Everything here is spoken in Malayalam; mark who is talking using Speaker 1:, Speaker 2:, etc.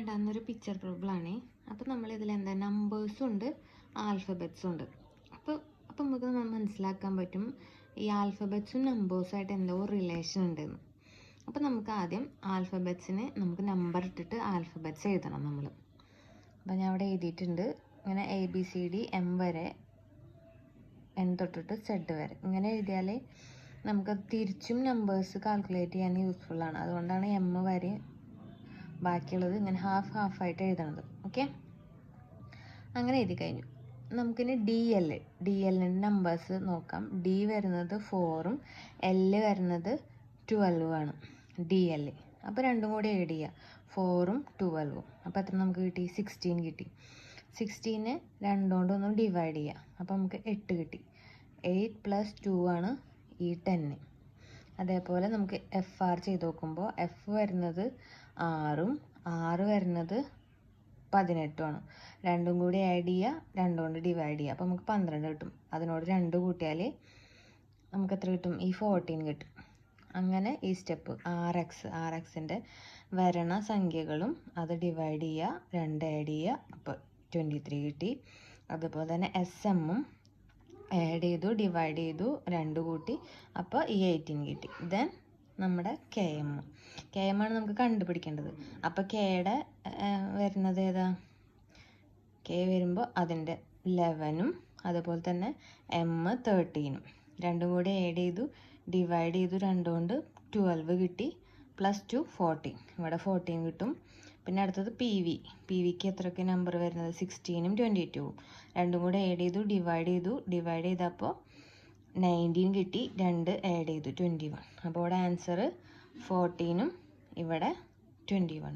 Speaker 1: ഇടാന്നൊരു പിക്ചർ പ്രോബ്ലമാണ്. അപ്പോൾ നമ്മളിതിൽ എന്താ നമ്പേഴ്സും ഉണ്ട് ആൽഫബറ്റ്സും ഉണ്ട്. അപ്പോൾ നമുക്ക് മനസ്സിലാക്കാൻ പറ്റും ഈ ആൽഫബറ്റ്സും നമ്പേഴ്സുമായിട്ട് എന്തോ റിലേഷൻ ഉണ്ടെന്ന്. അപ്പോൾ നമുക്ക് ആദ്യം ആൽഫബറ്റ്സിന് നമുക്ക് നമ്പർ ഇട്ടിട്ട് ആൽഫബറ്റ്സ് എഴുതണം നമ്മൾ. അപ്പോൾ ഞാൻ അവിടെ എഴുതിയിട്ടുണ്ട്. ഇങ്ങനെ ABCD M വരെ, N തൊട്ടിട്ട് Z വരെ ഇങ്ങനെ എഴുതിയാൽ നമുക്ക് തിരിച്ചും നമ്പേഴ്സ് കാൽക്കുലേറ്റ് ചെയ്യാൻ യൂസ്ഫുള്ളാണ്. അതുകൊണ്ടാണ് M വരെ ബാക്കിയുള്ളത് ഇങ്ങനെ ഹാഫ് ആയിട്ട് എഴുതണത്. ഓക്കെ, അങ്ങനെ എഴുതി കഴിഞ്ഞു. നമുക്കിനി DLൻ്റെ നമ്പേഴ്സ് നോക്കാം. D വരുന്നത് 4ഉം L വരുന്നത് 12ഉം ആണ് DL. അപ്പോൾ രണ്ടും കൂടി ആഡ് ചെയ്യുക, 4ഉം 12ഉം. അപ്പോൾ എത്ര നമുക്ക് കിട്ടി? 16 കിട്ടി. 16 രണ്ടുകൊണ്ടൊന്ന് ഡിവൈഡ് ചെയ്യുക, അപ്പോൾ നമുക്ക് 8 കിട്ടി. 8 + 2 ആണ് ഈ 10. അതേപോലെ നമുക്ക് FR ചെയ്ത് നോക്കുമ്പോൾ F വരുന്നത് 6ഉം 6 വരുന്നത് 18ഉം ആണ്. രണ്ടും കൂടി ആഡ് ചെയ്യുക, രണ്ടും കൊണ്ട് ഡിവൈഡ് ചെയ്യുക, അപ്പോൾ നമുക്ക് 12 കിട്ടും. അതിനോട് 2 കൂട്ടിയാൽ നമുക്ക് എത്ര കിട്ടും? ഈ 14 കിട്ടും. അങ്ങനെ ഈ സ്റ്റെപ്പ് RXൻ്റെ വരണ സംഖ്യകളും അത് ഡിവൈഡ് ചെയ്യുക, 2 ആഡ് ചെയ്യുക, അപ്പോൾ 23 കിട്ടി. അതുപോലെ തന്നെ SMഉം ആഡ് ചെയ്തു, ഡിവൈഡ് ചെയ്തു, 2 കൂട്ടി, അപ്പോൾ ഈ 18 കിട്ടി. ദെൻ നമ്മുടെ KM ആണ് നമുക്ക് കണ്ടുപിടിക്കേണ്ടത്. അപ്പോൾ Kയുടെ വരുന്നത് ഏതാ? K വരുമ്പോൾ അതിൻ്റെ 11ഉം അതുപോലെ തന്നെ M 13ഉം രണ്ടും കൂടി ആഡ് ചെയ്തു, ഡിവൈഡ് ചെയ്തു, 2 കൊണ്ട് 12 കിട്ടി, +2 14. ഇവിടെ 14 കിട്ടും. പിന്നെ അടുത്തത് PVക്ക് എത്രയൊക്കെ നമ്പർ വരുന്നത്? 16ഉം 22ഉം രണ്ടും കൂടെ ആഡ് ചെയ്തു, ഡിവൈഡ് ചെയ്തപ്പോൾ 19 കിട്ടി, 2 ആഡ് ചെയ്തു 21. അപ്പോൾ ഇവിടെ ആൻസർ 14ഉം ഇവിടെ 21ഉം.